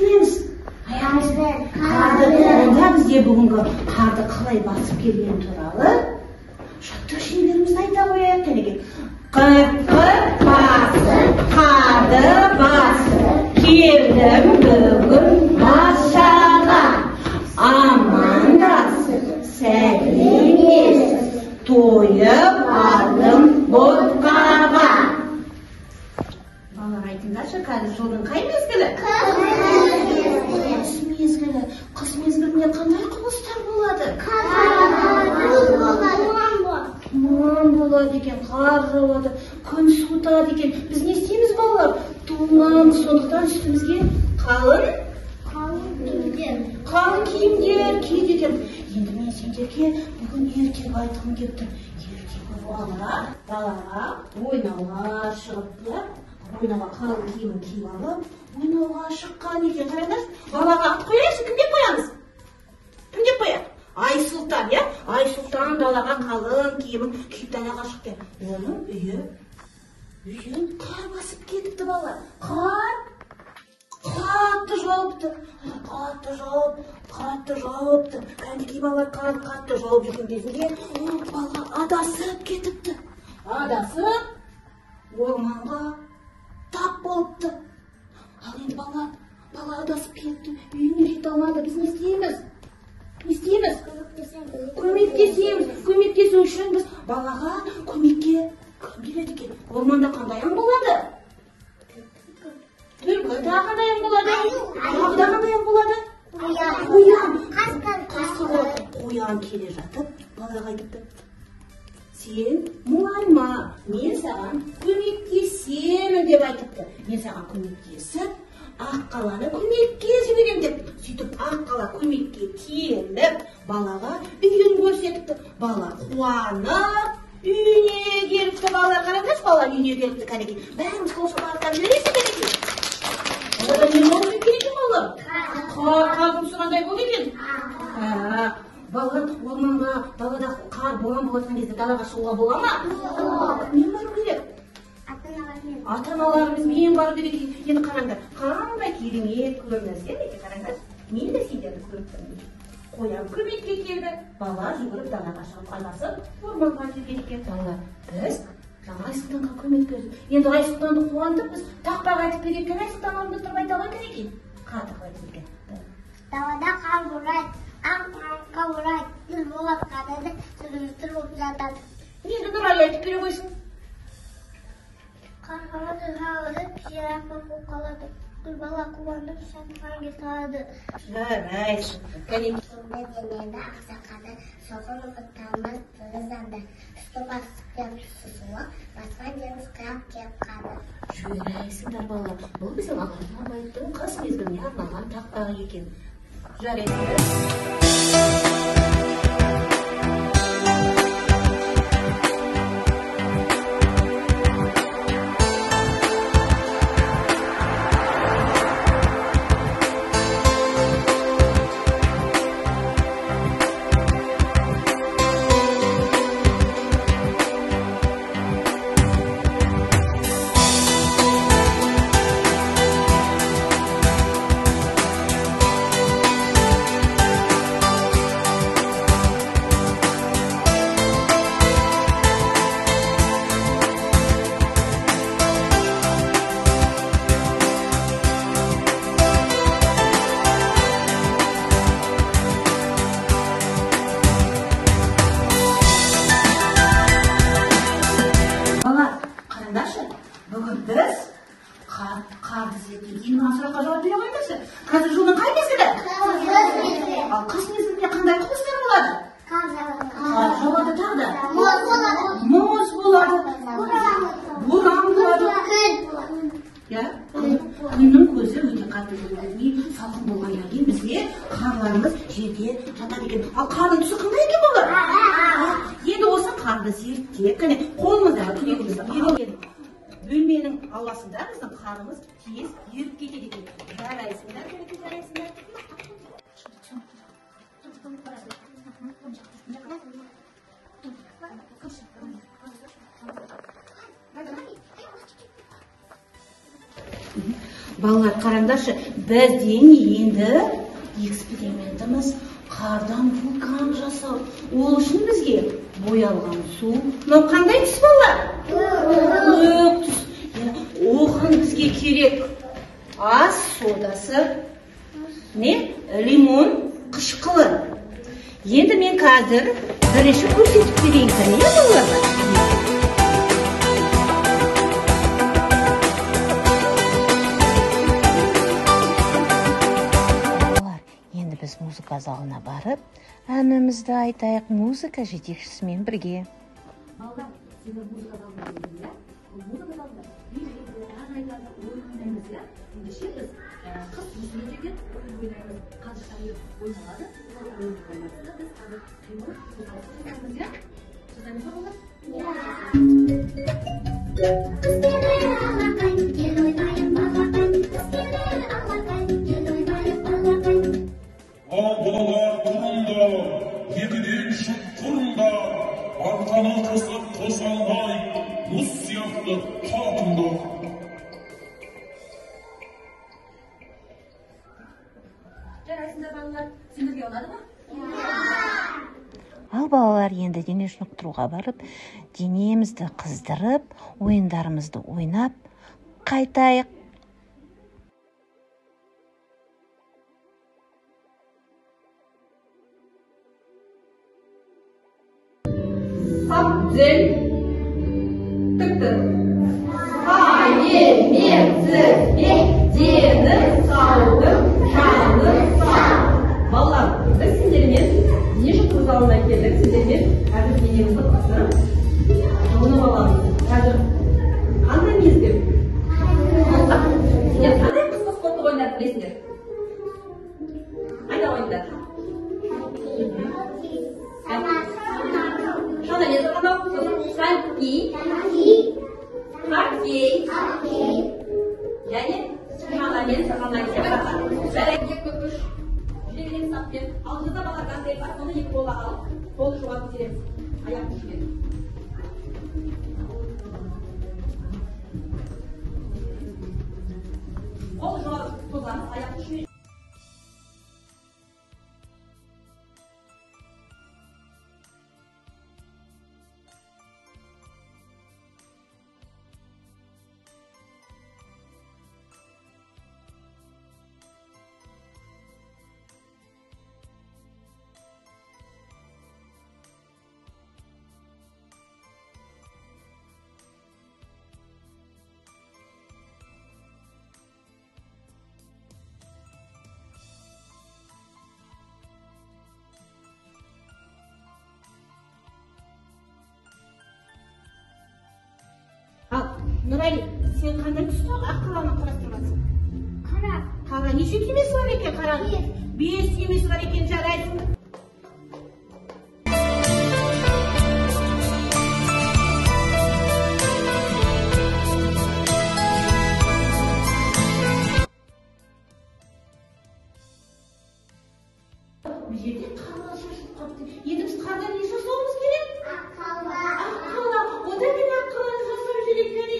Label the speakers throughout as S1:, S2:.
S1: береміз. Онда бізде бүгінгі қарды қалай басып келгені туралы шаттық шеңберімізді айта қояйық. Кәнекей. Қарды басып келдім бүгін басшаға, амандасып сәлемдесіп тойып алдым ботқаға. Балалар, айтыңдаршы, қазір жылдың қай мезгілі? Қыс мезгілі. Қыс мезгілінде қандай құбылыстар болады? Тұман болады екен, қар жауады, күн суытады екен. Біз не істейміз, балалар? Тұман, сондықтан үстімізге қалың киімдер киеді екен. Енді мен сендерге бүгін ертегі айтқым келіп тұр. Ертегі балалар далаға ойнауға шығыпты. Ойнауға қалың киімін киіп алып, ойнауға шыққан екен. Қараңдар, балаға ат қояйықшы, кім деп қоямыз? Кім деп қояды? Айсұлтан, иә? Айсұлтан далаға қалың киімін киіп далаға шықты. Оның үйін қар басып кетіпті, балалар. Қар қатты жауыпты. Кәнекей балалар қатты жауып жүрген кезінде бала адасып кетіпті. Адасып орманға тап болыпты. Ал енді бала адасып кетті, үйіне жете алмады. Біз не істейміз? Көмектесу үшін біз балаға көмекке кім келеді екен? Орманда қандай аң болады? Түлкі. Тағы қандай аң болады? Қоян келе жатып балаға айтыпты: сен мұңайма, мен саған көмектесемін деп айтыпты. Мен саған көмектесіп, Аққаланы көмекке жіберем деп. Сөйтіп Аққала көмекке келіп, балаға үйін көрсетіпті. Бала қуанып үйіне келіпті. Балалар, қараңдаршы, бала үйіне келіпті. Кәнекей, бәріміз қол шапалақтап жібересіз кәнекей. Олар не болып кеткен екен, балалар? Қалқым сұрандай болып екен. Балалар орманға, далада қар болған болатын кезде далаға шығуға бола ма? Кіммен бару керек? Ата-аналарымызбен бару керек. Енді қараңдар, қандай керемет көрінісі екен. Қараңдар, мен де сендерді көріп тұрмын. Қоян көмекке келді, бала жүгіріп далаға шығып адасып орманға келген екен. Балалар, біз жаңа Айсұлтанға көмек бердік. Енді Айсұлтанды қуантып, біз тақпақ айтып берген. Айсұлтан орнында тұрып айта ғой кәнекей. Қатық айтып берген.
S2: Далада қар борайды, аң-аңға борайды, гүл болады қадады, сүріміздір болып жатады.
S1: Енді Нұрай айтып бере қойсын.
S2: Қар қалады, жауады, жирафа болып қалады. Гүл бала қуанып, шаңғанға салады.
S1: Жарайсың. Кәнекей.
S2: Сонда денені ақсақады, соғын ұғыттамыз тұрызданды. Үсті басып кеп сұсуы, басқан деңіз қияп кеп қады.
S1: Жарайсыңдар, балалар. Бұл біздің Ағайын Абайдың қыс мезгіліне арналған тақпағы екен. Жарайсыңдар. Бүгін біз қарды зерттеп, енді мына сұраққа жауап бере қойыңызшы. Қазір жылдың қай мезгілі? Ал қыс мезгілінде қандай құбылыстар болады? Қар жауады, тағы да? Мұз болады. Боран болады. Күннің көзі өте қатты көрінбей, салқын болғаннан кейін бізге қарларымыз жерге жатады екен. Ал қардың түсі қандай екен бұлар? Енді осы қарды зерттеп, қане қолымыздағы күнегімізді бөлменің ауласында біздің қарымыз тез еріп кетеді екен. Жарайсыңдар, жарайсыңдар. Балалар, қараңдаршы, бізден енді экспериментіміз қардан вулкан жасау. Ол үшін бізге боялған су. Мынау қандай түс балалар? Көк түс. Оған бізге керек ас содасы, лимон қышқылы. Енді мен қазір бірінші көрсетіп берейін, не балаларға? Біз музыка залына барып, әнімізді айтайық музыка жетекшісімен бірге. Балдар, сіздер музыка залына келдіңіз, иә? Музыка залында ағайларда ойнаймыз, иә? Ендеше біз қыз есіне деген ойнаймыз, қазақтар ойналады, ойнаймыз, біз қазір қимыл қозғалысы жасаймыз, иә? Жасаймыз ба балдар?
S3: Балалар тұрыңдар, екіден шық тұрыңдар, арқаны қысып қозғалмай, мұз сияқты қатыңдар.
S4: Жарайсыңдар балалар, сендерге ұнады ма?
S1: Ал балалар енді дене шынықтыруға барып, денемізді қыздырып, ойындарымызды ойнап, қайтайық.
S4: Сапден тікті. Қайемезіне дені саудың жаны сау. Балалар, біз сендермен дене шынықтыру залына келдік. Сендермен қазір денемізді қысып, жылынып аламыз. Қазір қандай мезгіл? Сендер қандай қысқы спортты ойнап білесіңдер? Қайда ойындар? Шанамен сырғанау, хоккей, және шанамен сырғанау сияқты. Жарайды, көкіш, жүрегінен саппен, алдыңызда балалар гантель бар, соны екі қолға алып, қолды жоғары көтереміз, аяқ ұшымен. Қолды жоғары созамыз, аяқ ұшымен.
S1: Нұрәли, сен қандай түсті ақ қаланы құрастырғансың?
S2: Қара.
S1: Қара, неше кемесі бар екен қараның? 5 кемесі бар екен, жарайсың. Бұл жерде қарға шашып қапты. Енді біз қардан не жасауымыз керек?
S2: Ақ қала.
S1: Ақ қала. Онда мен ақ қаланы жасап жүрейін.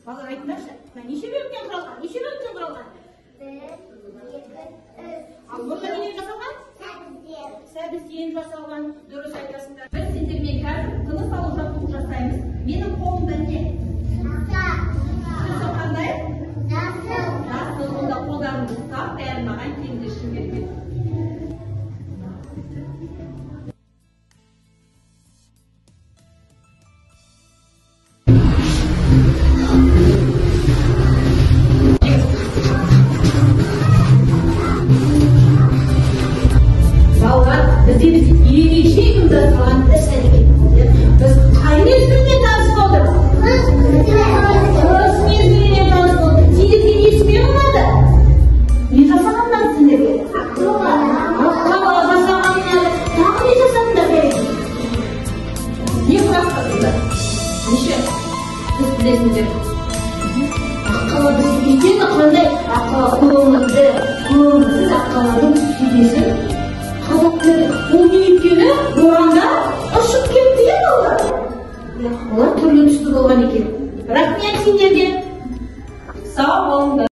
S1: Балалар айтыңдаршы, неше бөліктен құралған?
S2: Бір, екі, үш.
S1: Ал мұнда неден жасалған?
S2: Сәбізден.
S1: Сәбізден жасалған, дұрыс айтасыңдар.
S4: Біз сендермен қазір тыныс алу жаттығу жасаймыз. Менің қолымда не? Сізі қандай? Жасыл. Онда қолдарыңызды ұстап, бәрін маған теңдершін керек.
S1: Biz ерекше ұйымдастырған іс-әрекет. Біз қай мезгілмен таныс болдық? Қыс мезгіліне таныс болдық. Сендерге не істеу ұнады? Не жасағаннан сендерге? Ақ қала жасағаннан тағы не жасадыңдар?
S4: Не құрастырдыңдар? Неше? Сіз білесіңдер.
S1: Ақ қала біз екені қандай? Ақ қала көңілді, көңілсіз ақ қаланың сүйдесін қазақ тілі. Ол не еткені боранда ұшып кетті, иә балалар? Олар түрлі түсті болған екен. Рахмет сендерге.
S4: Sağ olun.